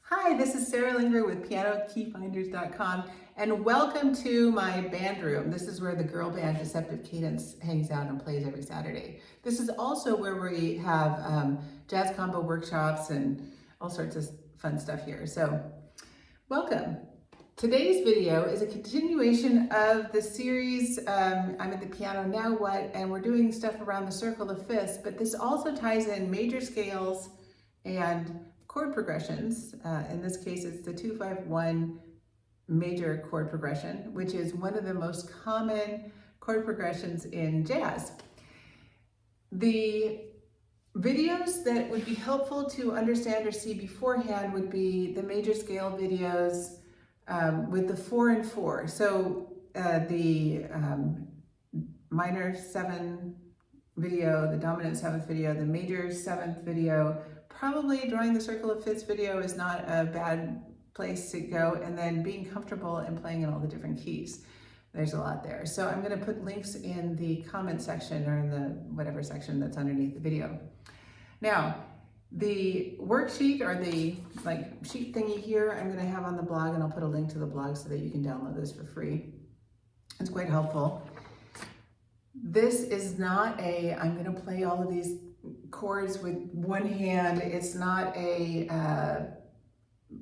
Hi, this is Sarah Linger with PianoKeyFinders.com, and welcome to my band room. This is where the girl band Deceptive Cadence hangs out and plays every Saturday. This is also where we have jazz combo workshops and all sorts of fun stuff here. So welcome. Today's video is a continuation of the series, I'm at the piano, now what? And we're doing stuff around the circle of fifths, but this also ties in major scales and chord progressions. In this case, it's the 2-5-1 major chord progression, which is one of the most common chord progressions in jazz. The videos that would be helpful to understand or see beforehand would be the major scale videos with the 4 and 4. So the minor 7 video, the dominant 7th video, the major 7th video. Probably drawing the circle of fifths video is not a bad place to go, and then being comfortable and playing in all the different keys. There's a lot there. So I'm going to put links in the comment section or in the whatever section that's underneath the video. Now, the worksheet or the sheet thingy here, I'm going to have on the blog, and I'll put a link to the blog so that you can download this for free. It's quite helpful. This is not I'm going to play all of these chords with one hand. It's not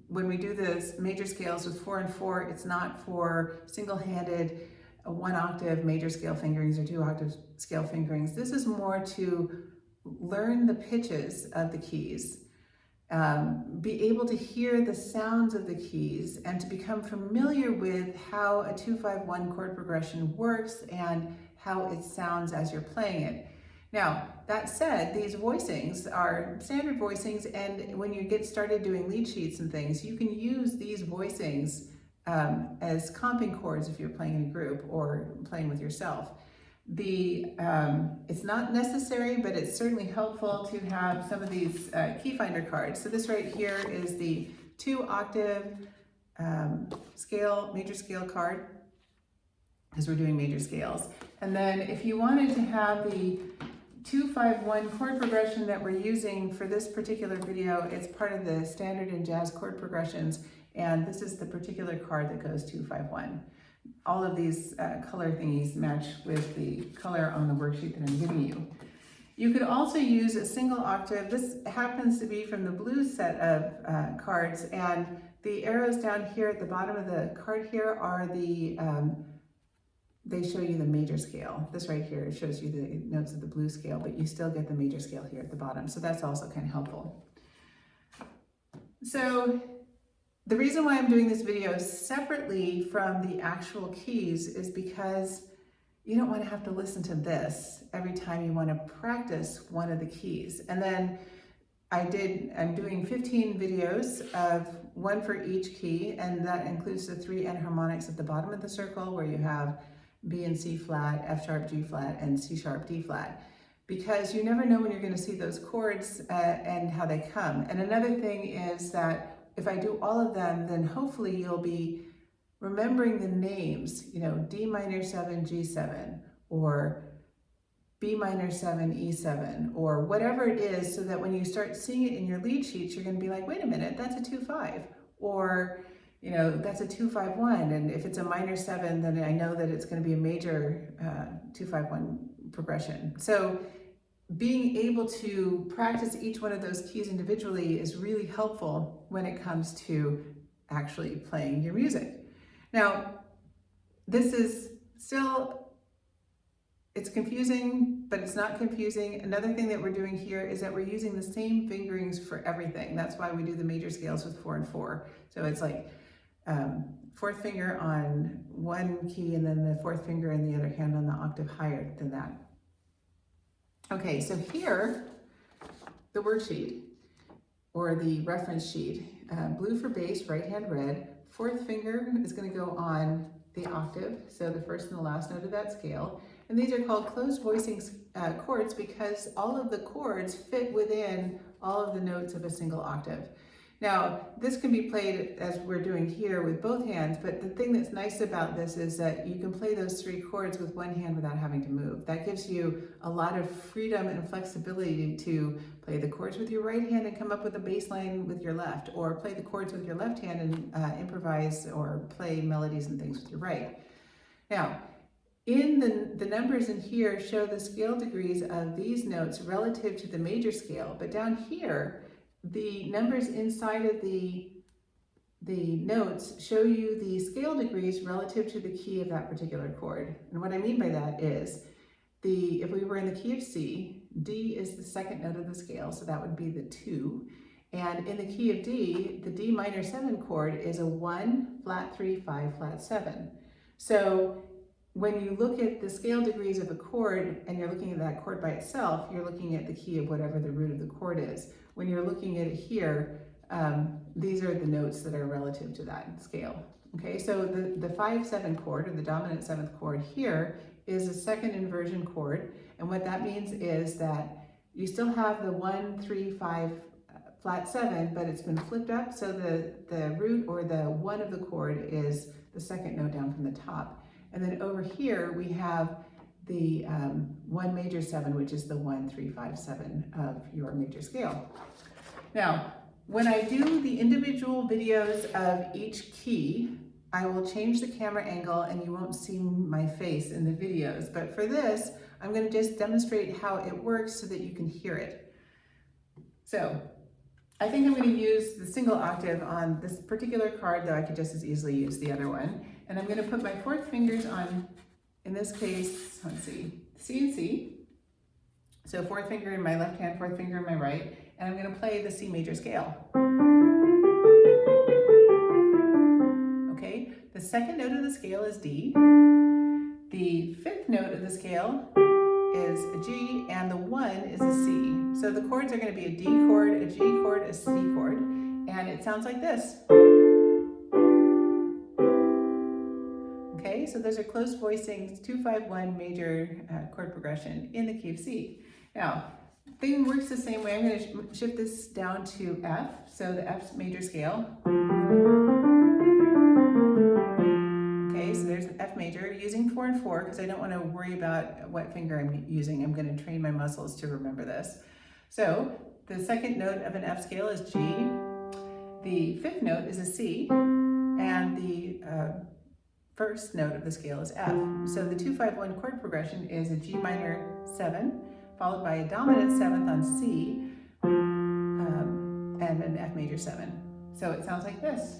when we do this major scales with 4 and 4, it's not for single-handed 1 octave major scale fingerings or 2 octave scale fingerings. This is more to learn the pitches of the keys, be able to hear the sounds of the keys, and to become familiar with how a 2-5-1 chord progression works and how it sounds as you're playing it. Now, that said, these voicings are standard voicings, and when you get started doing lead sheets and things, you can use these voicings as comping chords if you're playing in a group or playing with yourself. It's not necessary, but it's certainly helpful to have some of these key finder cards. So this right here is the 2 octave major scale card, because we're doing major scales. And then if you wanted to have the 2-5-1 chord progression that we're using for this particular video, it's part of the standard in jazz chord progressions, and this is the particular card that goes 2-5-1. All of these color thingies match with the color on the worksheet that I'm giving you. You could also use a single octave. This happens to be from the blues set of cards, and the arrows down here at the bottom of the card here are they show you the major scale. This right here shows you the notes of the blues scale, but you still get the major scale here at the bottom. So that's also kind of helpful. So the reason why I'm doing this video separately from the actual keys is because you don't want to have to listen to this every time you want to practice one of the keys. And then I'm doing 15 videos of one for each key, and that includes the 3 enharmonics at the bottom of the circle where you have B and C flat, F sharp, G flat, and C sharp, D flat, because you never know when you're going to see those chords and how they come. And another thing is that if I do all of them, then hopefully you'll be remembering the names, D minor 7, G7, or B minor 7, E7, or whatever it is, so that when you start seeing it in your lead sheets, you're going to be like, wait a minute, that's a 2-5, or that's a 2-5-1, and if it's a minor 7, then I know that it's going to be a major 2-5-1 progression. So being able to practice each one of those keys individually is really helpful when it comes to actually playing your music. Now, this is still, it's confusing, but it's not confusing. Another thing that we're doing here is that we're using the same fingerings for everything. That's why we do the major scales with 4 and 4. So it's like 4th finger on one key, and then the 4th finger in the other hand on the octave higher than that. Okay, so here, the worksheet, or the reference sheet, blue for bass, right hand red, 4th finger is going to go on the octave, so the first and the last note of that scale. And these are called closed voicing chords because all of the chords fit within all of the notes of a single octave. Now, this can be played as we're doing here with both hands, but the thing that's nice about this is that you can play those 3 chords with one hand without having to move. That gives you a lot of freedom and flexibility to play the chords with your right hand and come up with a bass line with your left, or play the chords with your left hand and improvise or play melodies and things with your right. Now, in the numbers in here show the scale degrees of these notes relative to the major scale, but down here, the numbers inside of the notes show you the scale degrees relative to the key of that particular chord. And what I mean by that is, if we were in the key of C, D is the second note of the scale, so that would be the 2. And in the key of D, the D minor 7 chord is a 1, flat 3, 5, flat 7. So when you look at the scale degrees of a chord and you're looking at that chord by itself, you're looking at the key of whatever the root of the chord is. When you're looking at it here, these are the notes that are relative to that scale. Okay, so the 5-7 chord, or the dominant 7th chord here, is a second inversion chord. And what that means is that you still have the 1, 3, 5, flat 7, but it's been flipped up, so the root or the 1 of the chord is the second note down from the top. And then over here we have the 1 major 7, which is the 1, 3, 5, 7 of your major scale. Now, when I do the individual videos of each key, I will change the camera angle and you won't see my face in the videos. But for this, I'm going to just demonstrate how it works so that you can hear it. So, I think I'm going to use the single octave on this particular card, though I could just as easily use the other one. And I'm going to put my 4th fingers on, in this case, let's see, C and C. So 4th finger in my left hand, 4th finger in my right, and I'm going to play the C major scale. Okay, the second note of the scale is D. The 5th note of the scale is a G, and the 1 is a C. So the chords are going to be a D chord, a G chord, a C chord, and it sounds like this. Okay, so those are close voicings, 2-5-1 major chord progression in the key of C. Now, thing works the same way. I'm going to shift this down to F, so the F major scale. Okay, so there's an F major, using 4 and 4 because I don't want to worry about what finger I'm using. I'm going to train my muscles to remember this. So the second note of an F scale is G, the 5th note is a C, and the first note of the scale is F. So the 2-5-1 chord progression is a G minor 7, followed by a dominant 7th on C, and an F major 7. So it sounds like this.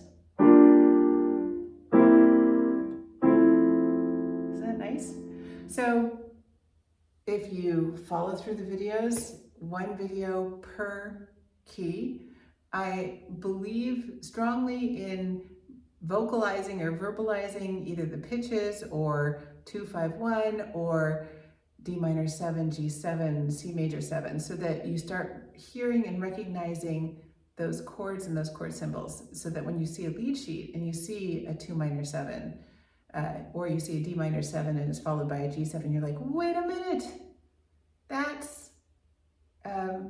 So if you follow through the videos, 1 video per key, I believe strongly in vocalizing or verbalizing either the pitches or 2-5-1 or D minor 7, G7, C major 7, so that you start hearing and recognizing those chords and those chord symbols, so that when you see a lead sheet and you see a 2 minor 7, or you see a D minor 7 and it's followed by a G7, you're like, wait a minute, that's a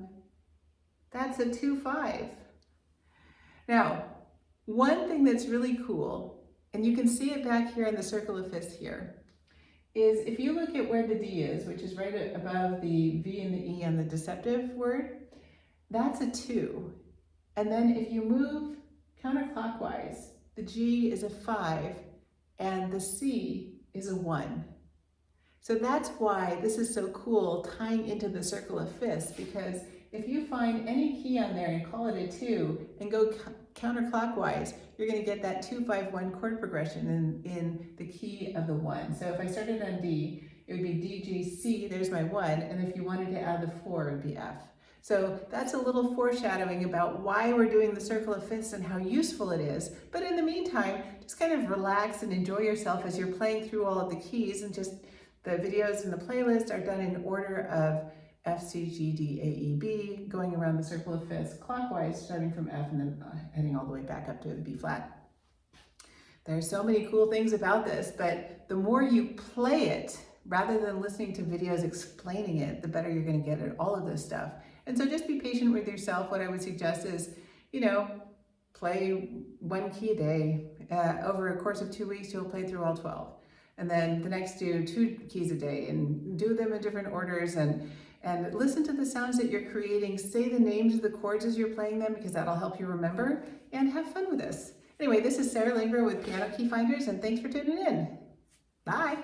2-5. Now, one thing that's really cool, and you can see it back here in the circle of fifths here, is if you look at where the D is, which is right above the V and the E on the deceptive word, that's a 2. And then if you move counterclockwise, the G is a 5 and the C is a 1. So that's why this is so cool, tying into the circle of fifths, because if you find any key on there and call it a 2 and go counterclockwise, you're going to get that 2-5-1 chord progression in the key of the 1. So if I started on D, it would be D, G, C, there's my 1, and if you wanted to add the 4, it would be F. So that's a little foreshadowing about why we're doing the circle of fifths and how useful it is. But in the meantime, just kind of relax and enjoy yourself as you're playing through all of the keys, and just the videos in the playlist are done in order of F, C, G, D, A, E, B, going around the circle of fifths clockwise, starting from F and then heading all the way back up to B flat. There are so many cool things about this, but the more you play it, rather than listening to videos explaining it, the better you're going to get at all of this stuff. And so just be patient with yourself. What I would suggest is, play one key a day. Over a course of 2 weeks, you'll play through all 12. And then the next do 2 keys a day and do them in different orders and listen to the sounds that you're creating. Say the names of the chords as you're playing them because that'll help you remember, and have fun with this. Anyway, this is Sarah Lingro with Piano Key Finders, and thanks for tuning in. Bye.